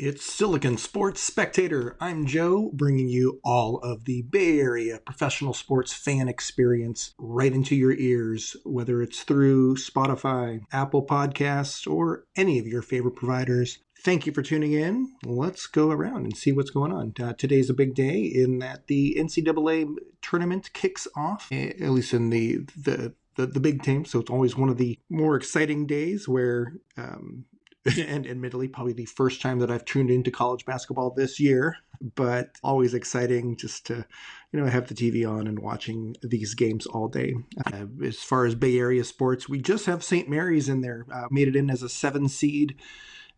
It's Silicon Sports Spectator. I'm Joe, bringing you all of the Bay Area professional sports fan experience right into your ears, whether it's through Spotify, Apple Podcasts, or any of your favorite providers. Thank you for tuning in. Let's go around and see what's going on. Today's a big day in that the NCAA tournament kicks off, at least in the big team. So it's always one of the more exciting days where, and admittedly, probably the first time that I've tuned into college basketball this year, but always exciting just to, have the TV on and watching these games all day. As far as Bay Area sports, we just have St. Mary's in there, made it in as a 7 seed.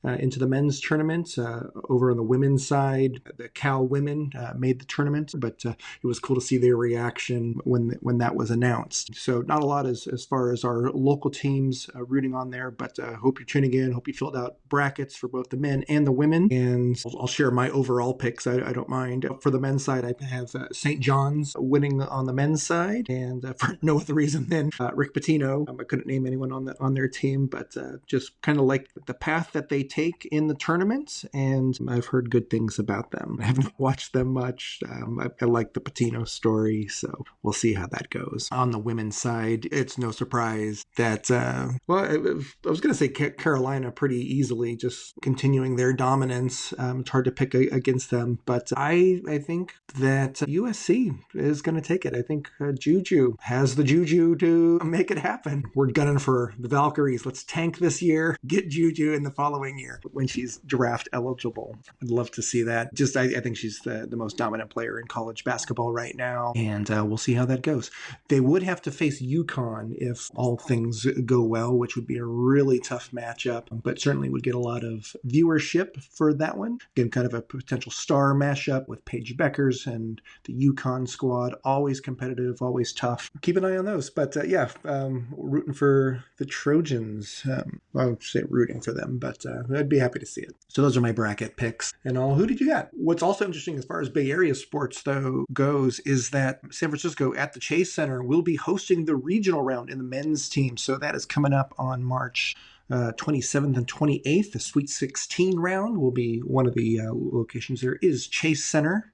Into the men's tournament. Over on the women's side, the Cal women made the tournament, but it was cool to see their reaction when that was announced. So not a lot as far as our local teams rooting on there, but hope you're tuning in. Hope you filled out brackets for both the men and the women, and I'll share my overall picks. I don't mind. For the men's side, I have St. John's winning on the men's side, and for no other reason than Rick Pitino. I couldn't name anyone on their team, but just kind of like the path that they take in the tournament, and I've heard good things about them. I haven't watched them much. I like the Patino story, so we'll see how that goes. On the women's side, it's no surprise that, I was going to say Carolina pretty easily, just continuing their dominance. It's hard to pick against them, but I think that USC is going to take it. I think Juju has the juju to make it happen. We're gunning for the Valkyries. Let's tank this year, get Juju in the following year when she's draft eligible. I'd love to see that. Just I think she's the most dominant player in college basketball right now, and we'll see how that goes. They would have to face UConn if all things go well, which would be a really tough matchup, but certainly would get a lot of viewership for that one. Again, kind of a potential star mashup with Paige Beckers and the UConn squad. Always competitive, always tough. Keep an eye on those. But rooting for the Trojans. I won't say rooting for them, but I'd be happy to see it. So those are my bracket picks and all. Who did you got? What's also interesting as far as Bay Area sports though goes is that San Francisco at the Chase Center will be hosting the regional round in the men's team. So that is coming up on March 27th and 28th. The Sweet 16 round will be one of the locations. There is Chase Center.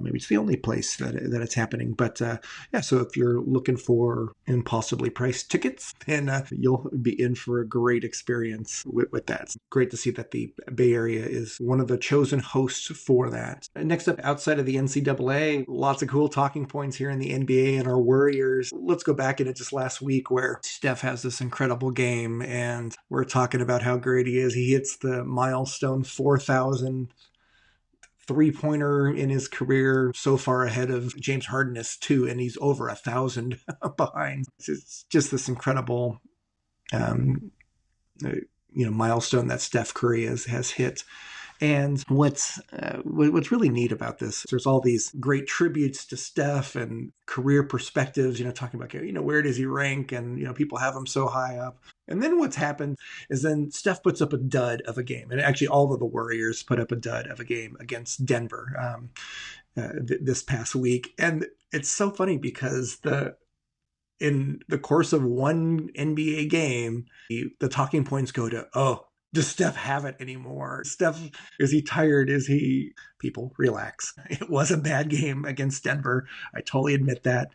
Maybe it's the only place that it's happening. But so if you're looking for impossibly priced tickets, then you'll be in for a great experience with that. It's great to see that the Bay Area is one of the chosen hosts for that. Next up, outside of the NCAA, lots of cool talking points here in the NBA and our Warriors. Let's go back into just last week where Steph has this incredible game, and we're talking about how great he is. He hits the milestone 4,000 three-pointer in his career, so far ahead of James Harden is 2, and he's over 1,000 behind. It's just this incredible, milestone that Steph Curry has hit. And what's really neat about this, there's all these great tributes to Steph and career perspectives, talking about, where does he rank? And, people have him so high up. And then what's happened is then Steph puts up a dud of a game. And actually all of the Warriors put up a dud of a game against Denver this past week. And it's so funny because in the course of one NBA game, the talking points go to, does Steph have it anymore? Steph, is he tired? People, relax. It was a bad game against Denver. I totally admit that.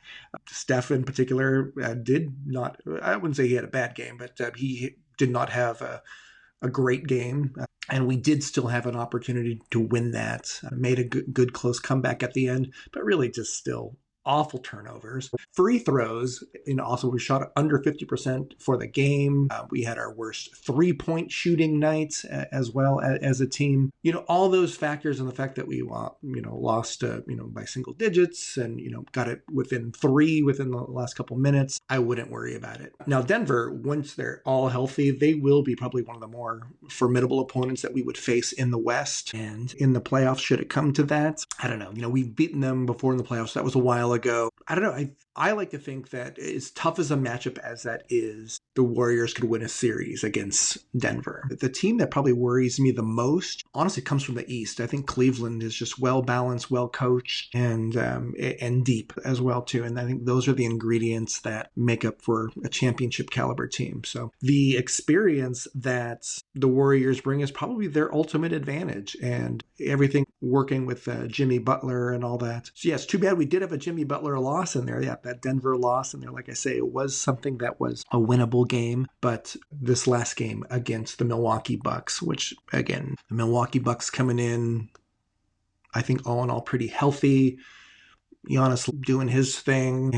Steph in particular did not, I wouldn't say he had a bad game, but he did not have a great game. And we did still have an opportunity to win that. Made a good close comeback at the end, but really just still awful turnovers. Free throws, also we shot under 50% for the game. We had our worst three-point shooting nights as well as a team. All those factors and the fact that we, lost, by single digits and, got it within 3 within the last couple minutes, I wouldn't worry about it. Now, Denver, once they're all healthy, they will be probably one of the more formidable opponents that we would face in the West and in the playoffs should it come to that. I don't know. We've beaten them before in the playoffs. That was a while ago. I don't know. I like to think that as tough as a matchup as that is, the Warriors could win a series against Denver. The team that probably worries me the most, honestly, comes from the East. I think Cleveland is just well-balanced, well-coached, and deep as well, too. And I think those are the ingredients that make up for a championship caliber team. So the experience that the Warriors bring is probably their ultimate advantage, and everything working with Jimmy Butler and all that. So yeah, it's too bad we did have a Jimmy Butler loss in there. Yeah, that Denver loss in there, like I say, it was something that was a winnable game. But this last game against the Milwaukee Bucks, which again, the Milwaukee Bucks coming in, I think all in all pretty healthy. Giannis doing his thing,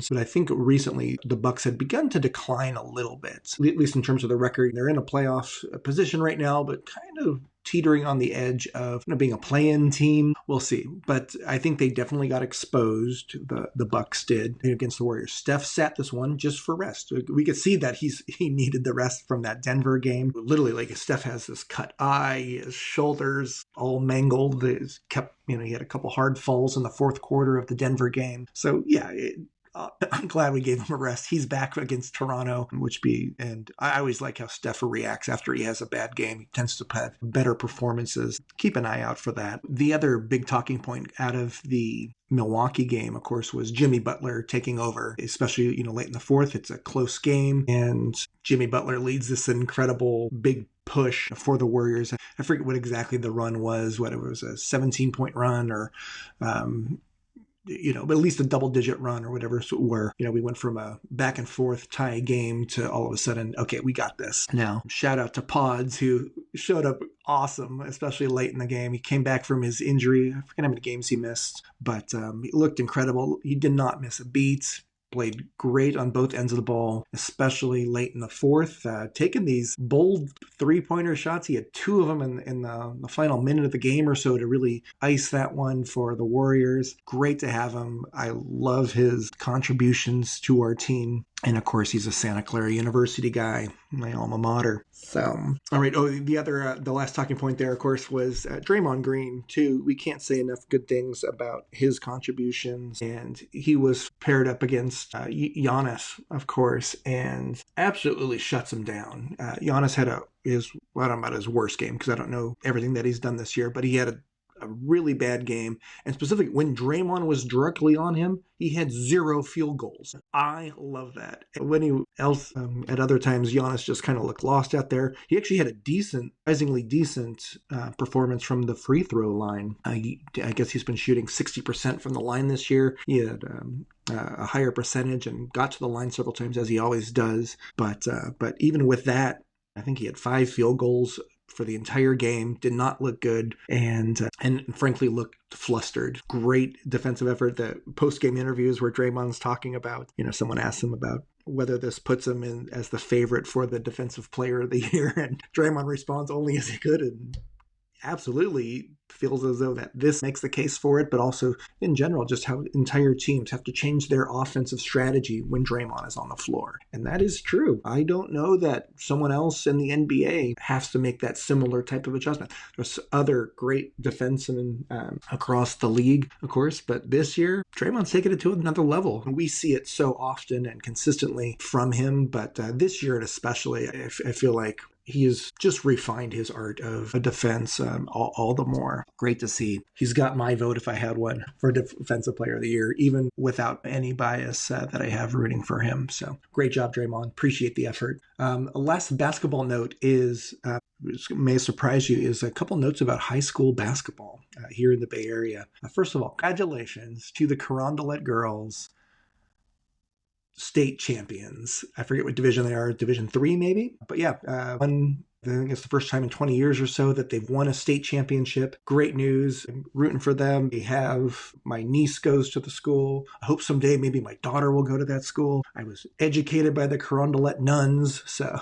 but I think recently the Bucks had begun to decline a little bit, at least in terms of the record. They're in a playoff position right now, but kind of teetering on the edge of being a play-in team. We'll see. But I think they definitely got exposed, the Bucks did, against the Warriors. Steph sat this one just for rest. We could see that he needed the rest from that Denver game. Literally, like, Steph has this cut eye, his shoulders all mangled. He had a couple hard falls in the fourth quarter of the Denver game. So yeah, I'm glad we gave him a rest. He's back against Toronto, and I always like how Steph reacts after he has a bad game. He tends to have better performances. Keep an eye out for that. The other big talking point out of the Milwaukee game, of course, was Jimmy Butler taking over, especially, late in the fourth. It's a close game, and Jimmy Butler leads this incredible big push for the Warriors. I forget what exactly the run was, whether it was a 17-point run or but at least a double-digit run or whatever, where, we went from a back-and-forth tie game to all of a sudden, okay, we got this. Now, shout out to Pods, who showed up awesome, especially late in the game. He came back from his injury. I forget how many games he missed, but he looked incredible. He did not miss a beat. Played great on both ends of the ball, especially late in the fourth, taking these bold three-pointer shots. He had two of them in the final minute of the game or so to really ice that one for the Warriors. Great to have him. I love his contributions to our team. And of course, he's a Santa Clara University guy, my alma mater. So, all right. Oh, the last talking point there, of course, was Draymond Green, too. We can't say enough good things about his contributions. And he was paired up against Giannis, of course, and absolutely shuts him down. Giannis had I don't know about his worst game, because I don't know everything that he's done this year, but he had a really bad game. And specifically, when Draymond was directly on him, he had 0 field goals. I love that. At other times, Giannis just kind of looked lost out there. He actually had a surprisingly decent performance from the free throw line. I guess he's been shooting 60% from the line this year. He had a higher percentage and got to the line several times, as he always does. But even with that, I think he had 5 field goals for the entire game. Did not look good, and frankly looked flustered. Great defensive effort. The post-game interviews where Draymond's talking about, someone asked him about whether this puts him in as the favorite for the defensive player of the year, and Draymond responds only as he could, and absolutely feels as though that this makes the case for it, but also in general, just how entire teams have to change their offensive strategy when Draymond is on the floor. And that is true. I don't know that someone else in the NBA has to make that similar type of adjustment. There's other great defensemen across the league, of course, but this year, Draymond's taken it to another level. We see it so often and consistently from him, but this year especially, I feel like he has just refined his art of a defense all the more. Great to see. He's got my vote, if I had one, for Defensive Player of the Year, even without any bias that I have rooting for him. So great job, Draymond. Appreciate the effort. Last basketball note is, which may surprise you, is a couple notes about high school basketball here in the Bay Area. First of all, congratulations to the Carondelet girls, state champions. I forget what division they are, Division 3 maybe? But yeah, I think it's the first time in 20 years or so that they've won a state championship. Great news. I'm rooting for them. My niece goes to the school. I hope someday maybe my daughter will go to that school. I was educated by the Carondelet nuns. So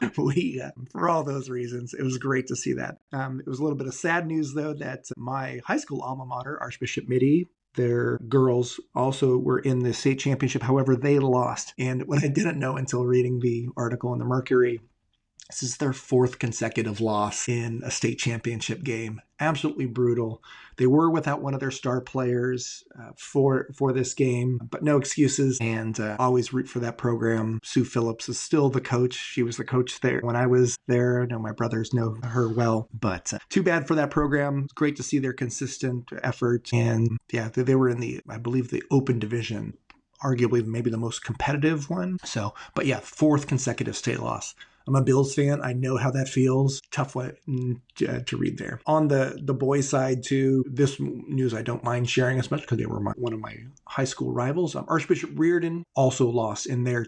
for all those reasons, it was great to see that. It was a little bit of sad news, though, that my high school alma mater, Archbishop Mitty, their girls also were in the state championship. However, they lost. And what I didn't know until reading the article in the Mercury This is their fourth consecutive loss in a state championship game. Absolutely brutal. They were without one of their star players for this game, but no excuses, and always root for that program. Sue Phillips is still the coach. She was the coach there when I was there. I know my brothers know her well, but too bad for that program. It's great to see their consistent effort, and yeah, they were in the, I believe, the open division, arguably maybe the most competitive one. So, but yeah, fourth consecutive state loss. I'm a Bills fan. I know how that feels. Tough one to read there. On the boys' side, too, this news I don't mind sharing as much because they were one of my high school rivals. Archbishop Reardon also lost in their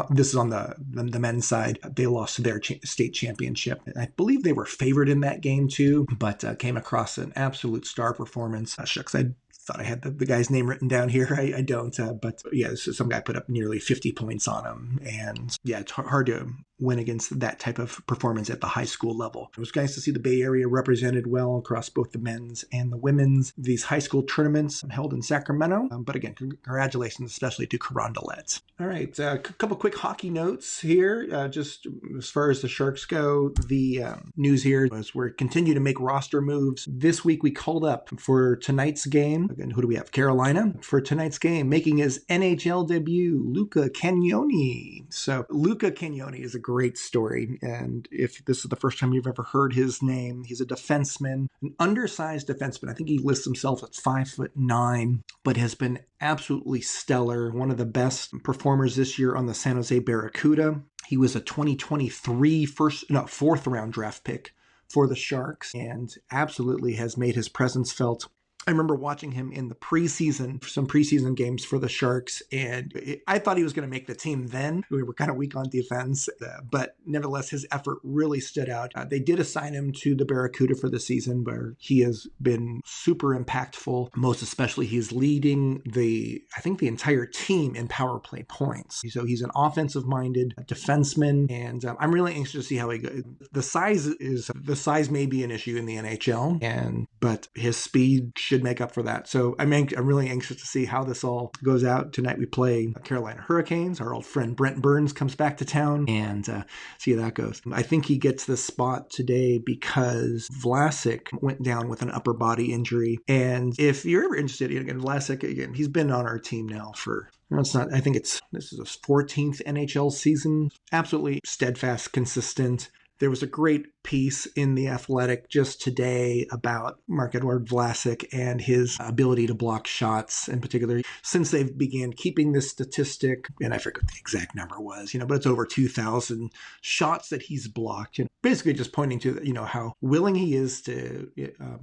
this is on the men's side. They lost their state championship. I believe they were favored in that game, too, but came across an absolute star performance. Shucks, I thought I had the guy's name written down here. I don't, but yeah, so some guy put up nearly 50 points on him. And yeah, it's hard to win against that type of performance at the high school level. It was nice to see the Bay Area represented well across both the men's and the women's. These high school tournaments held in Sacramento. But again, congratulations, especially to Carondelet. All right, a couple quick hockey notes here. Just as far as the Sharks go, the news here was we're continue to make roster moves. This week we called up for tonight's game. Again, who do we have? Carolina. For tonight's game, making his NHL debut, Luca Cagnoni. So Luca Cagnoni is a great story, and if this is the first time you've ever heard his name, he's a defenseman, an undersized defenseman. I think he lists himself at 5'9", but has been absolutely stellar. One of the best performers this year on the San Jose Barracuda. He was a 2023 fourth round draft pick for the Sharks, and absolutely has made his presence felt. I remember watching him in the preseason, some preseason games for the Sharks, and I thought he was going to make the team then. We were kind of weak on defense, but nevertheless, his effort really stood out. They did assign him to the Barracuda for the season, where he has been super impactful. Most especially, he's leading I think the entire team in power play points. So he's an offensive-minded defenseman, and I'm really anxious to see how he goes. The size may be an issue in the NHL, but his speed should make up for that. So I'm really anxious to see how this all goes out. Tonight we play Carolina Hurricanes. Our old friend Brent Burns comes back to town, and see how that goes. I think he gets this spot today because Vlasic went down with an upper body injury. And if you're ever interested, again, Vlasic, again, he's been on our team now for, this is his 14th NHL season. Absolutely steadfast, consistent. There was a great piece in The Athletic just today about Marc-Edouard Vlasic and his ability to block shots in particular. Since they've began keeping this statistic, and I forget what the exact number was, but it's over 2,000 shots that he's blocked. Basically just pointing to, how willing he is to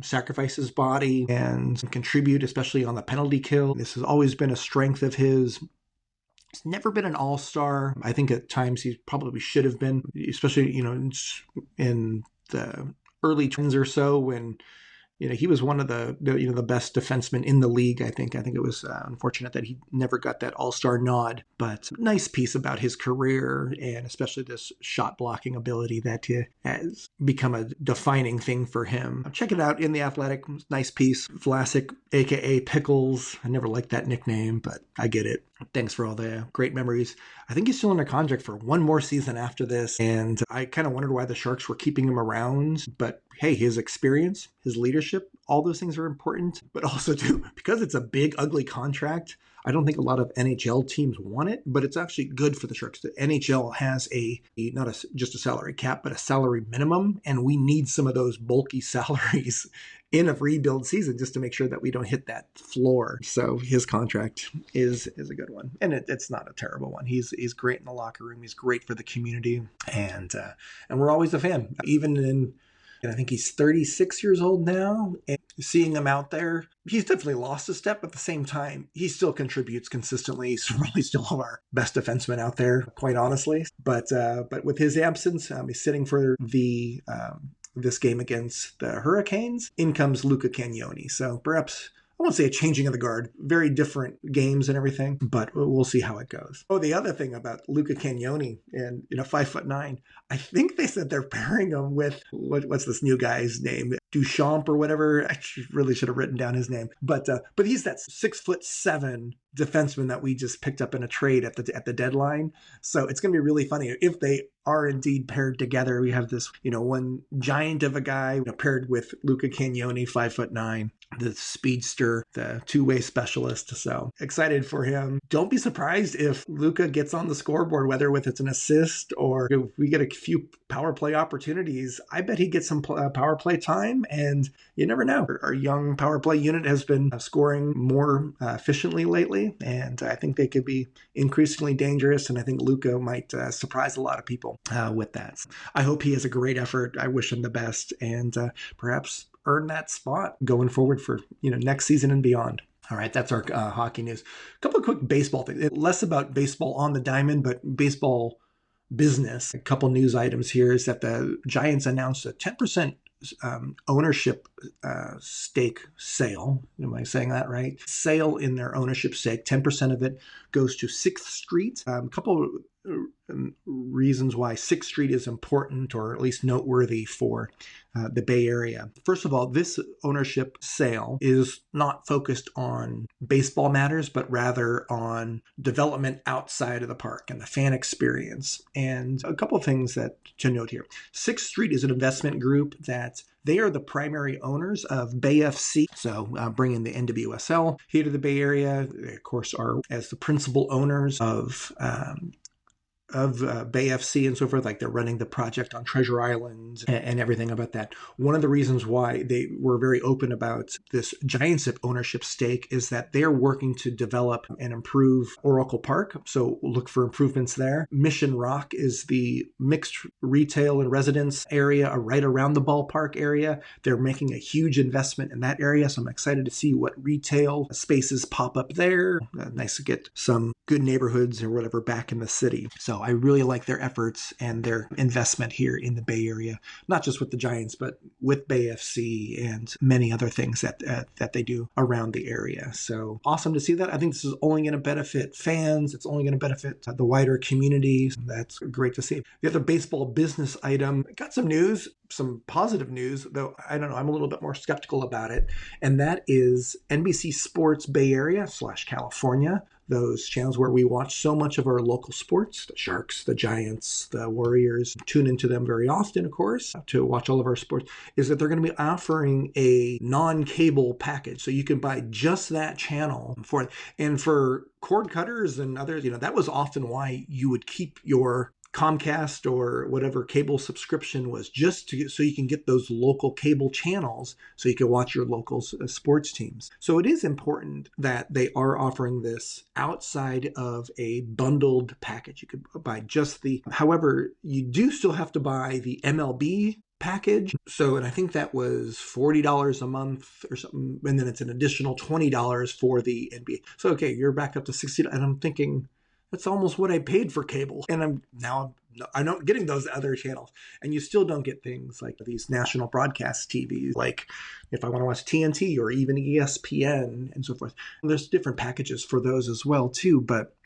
sacrifice his body and contribute, especially on the penalty kill. This has always been a strength of his. He's never been an all-star. I think at times he probably should have been, especially, in the early trends or so when, he was one of the best defensemen in the league, I think. I think it was unfortunate that he never got that all-star nod, but nice piece about his career and especially this shot blocking ability that has become a defining thing for him. Check it out in The Athletic. Nice piece. Vlasic, aka Pickles. I never liked that nickname, but I get it. Thanks for all the great memories. I think he's still under contract for one more season after this, and I kind of wondered why the Sharks were keeping him around, but hey, his experience, his leadership, all those things are important, but also too, because it's a big, ugly contract, I don't think a lot of NHL teams want it, but it's actually good for the Sharks. The NHL has just a salary cap, but a salary minimum, and we need some of those bulky salaries in a rebuild season just to make sure that we don't hit that floor. So his contract is a good one, and it's not a terrible one. He's great in the locker room. He's great for the community, and we're always a fan, even in. And I think he's 36 years old now, and seeing him out there, he's definitely lost a step. At the same time, he still contributes consistently. He's probably still our best defenseman out there, quite honestly. But with his absence, he's sitting for this game against the Hurricanes. In comes Luca Cagnoni. So perhaps I won't say a changing of the guard, very different games and everything, but we'll see how it goes. Oh, the other thing about Luca Cagnoni and 5'9", I think they said they're pairing him with what's this new guy's name, Duchamp or whatever. I really should have written down his name, but he's that 6'7" defenseman that we just picked up in a trade at the deadline. So it's going to be really funny if they are indeed paired together. We have this, one giant of a guy paired with Luca Cagnoni, 5'9", the speedster, the two-way specialist. So excited for him. Don't be surprised if Luca gets on the scoreboard, whether it's an assist or if we get a few power play opportunities. I bet he gets some power play time, and you never know. Our young power play unit has been scoring more efficiently lately, and I think they could be increasingly dangerous, and I think Luca might surprise a lot of people with that. I hope he has a great effort. I wish him the best, and perhaps earn that spot going forward for next season and beyond. All right, that's our hockey news. A couple of quick baseball things. Less about baseball on the diamond, but baseball business. A couple news items here is that the Giants announced a 10% ownership stake sale. Am I saying that right? Sale in their ownership stake. 10% of it goes to 6th Street. A couple reasons why 6th Street is important, or at least noteworthy for the Bay Area. First of all, this ownership sale is not focused on baseball matters, but rather on development outside of the park and the fan experience. And a couple of things that to note here. 6th Street is an investment group that they are the primary owners of Bay FC, so bringing the NWSL here to the Bay Area. They, of course, are as the principal owners of Bay FC and so forth. Like, they're running the project on Treasure Island and everything about that. One of the reasons why they were very open about this Giants ownership stake is that they're working to develop and improve Oracle Park. So look for improvements there. Mission Rock is the mixed retail and residence area right around the ballpark area. They're making a huge investment in that area. So I'm excited to see what retail spaces pop up there. Nice to get some good neighborhoods or whatever back in the city. So I really like their efforts and their investment here in the Bay Area, not just with the Giants, but with Bay FC and many other things that they do around the area. So awesome to see that. I think this is only going to benefit fans. It's only going to benefit the wider community. That's great to see. The other baseball business item, got some news, some positive news, though I don't know, I'm a little bit more skeptical about it. And that is NBC Sports Bay Area / California. Those channels where we watch so much of our local sports, the Sharks, the Giants, the Warriors, tune into them very often, of course, to watch all of our sports, is that they're going to be offering a non-cable package. So you can buy just that channel for it. And for cord cutters and others, that was often why you would keep your Comcast or whatever cable subscription was, so you can get those local cable channels so you can watch your local sports teams. So it is important that they are offering this outside of a bundled package. You could buy however, you do still have to buy the MLB package. So, and I think that was $40 a month or something. And then it's an additional $20 for the NBA. So, okay, you're back up to $60. And I'm thinking, that's almost what I paid for cable. And I'm not getting those other channels. And you still don't get things like these national broadcast TVs, like if I want to watch TNT or even ESPN and so forth. And there's different packages for those as well, too. But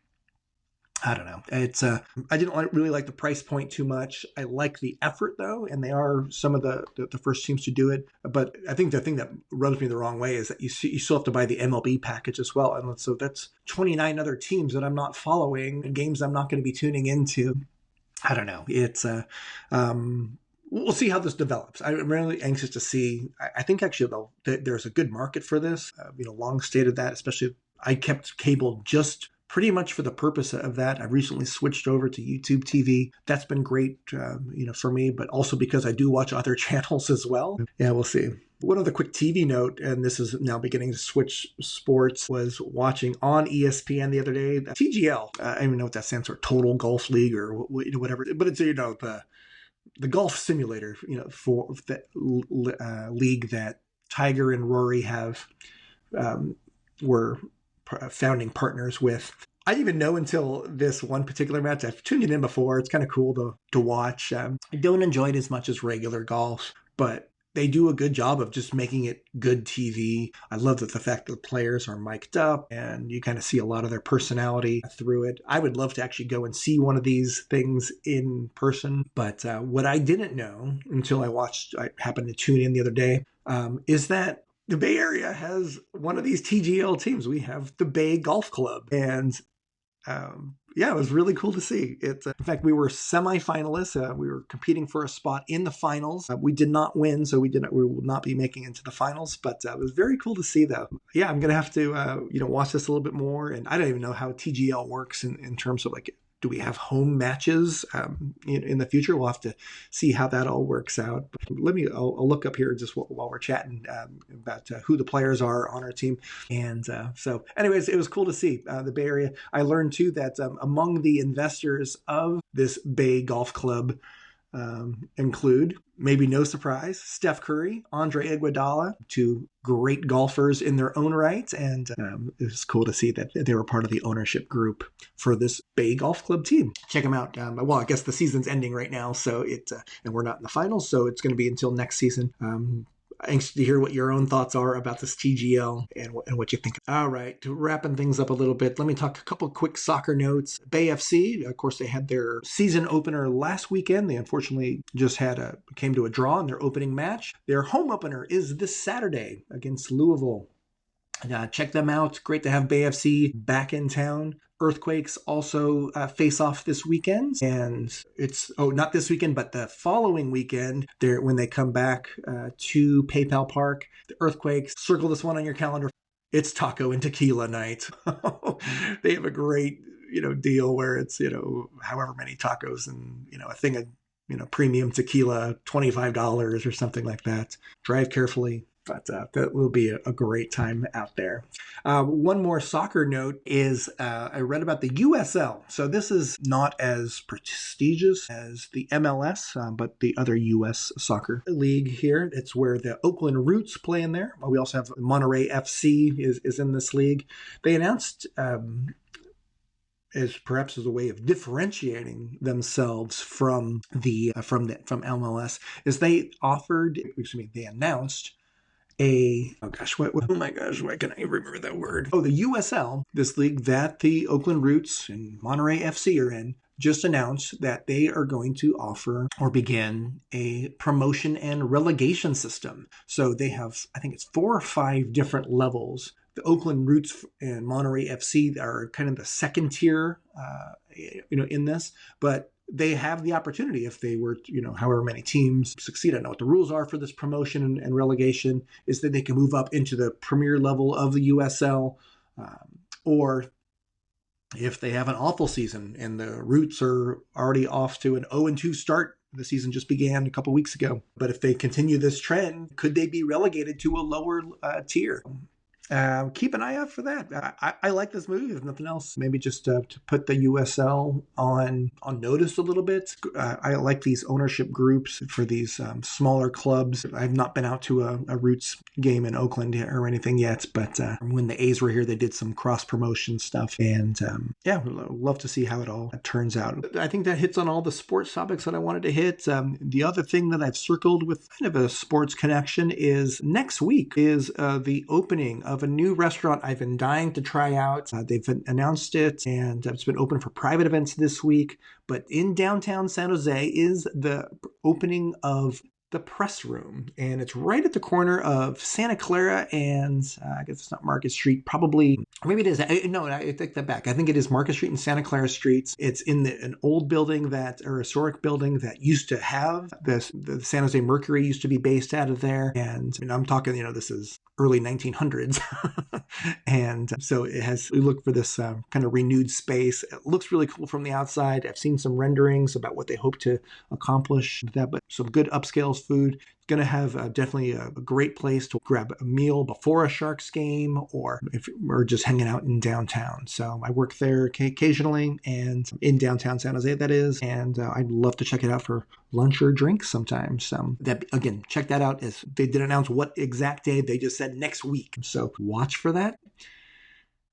I don't know. It's I didn't really like the price point too much. I like the effort, though, and they are some of the first teams to do it. But I think the thing that rubs me the wrong way is that you still have to buy the MLB package as well. And so that's 29 other teams that I'm not following, games I'm not going to be tuning into. I don't know. It's we'll see how this develops. I'm really anxious to see. I think actually, though, there's a good market for this. Long stated that, especially I kept cable just pretty much for the purpose of that. I recently switched over to YouTube TV. That's been great, for me, but also because I do watch other channels as well. Yeah, we'll see. One other quick TV note, and this is now beginning to switch sports, was watching on ESPN the other day, the TGL. I don't even know what that stands for, Total Golf League or whatever, but it's, the golf simulator, for the league that Tiger and Rory were founding partners with. I didn't even know until this one particular match. I've tuned it in before. It's kind of cool to watch. I don't enjoy it as much as regular golf, but they do a good job of just making it good TV. I love that the fact that the players are mic'd up and you kind of see a lot of their personality through it. I would love to actually go and see one of these things in person. But what I didn't know until I happened to tune in the other day, is that the Bay Area has one of these TGL teams. We have the Bay Golf Club. And yeah, it was really cool to see. In fact, we were semifinalists. We were competing for a spot in the finals. We did not win, so we will not be making it into the finals. But it was very cool to see, though. Yeah, I'm gonna have to watch this a little bit more. And I don't even know how TGL works in terms of like, do we have home matches in the future? We'll have to see how that all works out. But I'll look up here just while we're chatting about who the players are on our team. And so anyways, it was cool to see the Bay Area. I learned too that among the investors of this Bay Golf Club include, maybe no surprise, Steph Curry, Andre Iguodala, two great golfers in their own right. And it was cool to see that they were part of the ownership group for this Bay Golf Club team. Check them out. Well, I guess the season's ending right now, so and we're not in the finals, so it's going to be until next season. Anxious to hear what your own thoughts are about this TGL and what you think. All right, wrapping things up a little bit, let me talk a couple quick soccer notes. Bay FC, of course, they had their season opener last weekend. They unfortunately just came to a draw in their opening match. Their home opener is this Saturday against Louisville. Check them out. Great to have Bay FC back in town. Earthquakes also face off this weekend, and it's not this weekend, but the following weekend. When they come back to PayPal Park, the Earthquakes. Circle this one on your calendar. It's taco and tequila night. They have a great deal where it's however many tacos and a thing of premium tequila, $25 or something like that. Drive carefully. But that will be a great time out there. One more soccer note is I read about the USL. So this is not as prestigious as the MLS, but the other U.S. soccer league here. It's where the Oakland Roots play in there. We also have Monterey FC is in this league. They announced as perhaps as a way of differentiating themselves from MLS, is they announced why can I remember that word? The USL, this league that the Oakland Roots and Monterey FC are in, just announced that they are going to offer or begin a promotion and relegation system. So they have, I think it's 4 or 5 different levels. The Oakland Roots and Monterey FC are kind of the second tier, in this, but they have the opportunity if they were, however many teams succeed. I don't know what the rules are for this promotion and relegation, is that they can move up into the premier level of the USL, or if they have an awful season and the Roots are already off to an 0-2 start. The season just began a couple weeks ago. But if they continue this trend, could they be relegated to a lower tier? Keep an eye out for that. I like this move, if nothing else. Maybe just to put the USL on notice a little bit. I like these ownership groups for these smaller clubs. I've not been out to a Roots game in Oakland or anything yet, but when the A's were here, they did some cross-promotion stuff. And love to see how it all turns out. I think that hits on all the sports topics that I wanted to hit. The other thing that I've circled with kind of a sports connection is next week is the opening of a new restaurant I've been dying to try out. They've announced it, and it's been open for private events this week. But in downtown San Jose is the opening of the Press Room, and it's right at the corner of Santa Clara and I guess it's not Market Street, probably, or maybe it is. No, I take that back. I think it is Market Street and Santa Clara Streets. It's in an old building historic building that used to have this. The San Jose Mercury used to be based out of there, and I'm talking, this is early 1900s. And so we look for this kind of renewed space. It looks really cool from the outside. I've seen some renderings about what they hope to accomplish with that, but some good upscale food. It's going to have definitely a great place to grab a meal before a Sharks game, or if we're just hanging out in downtown. So I work there occasionally, and in downtown San Jose, that is, and I'd love to check it out for lunch or drinks sometimes. Again, check that out. As they didn't announce what exact day, they just said next week. So watch for that.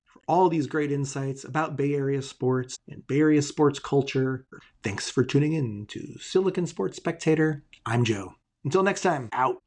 For all these great insights about Bay Area sports and Bay Area sports culture, thanks for tuning in to Silicon Sports Spectator. I'm Joe. Until next time, out.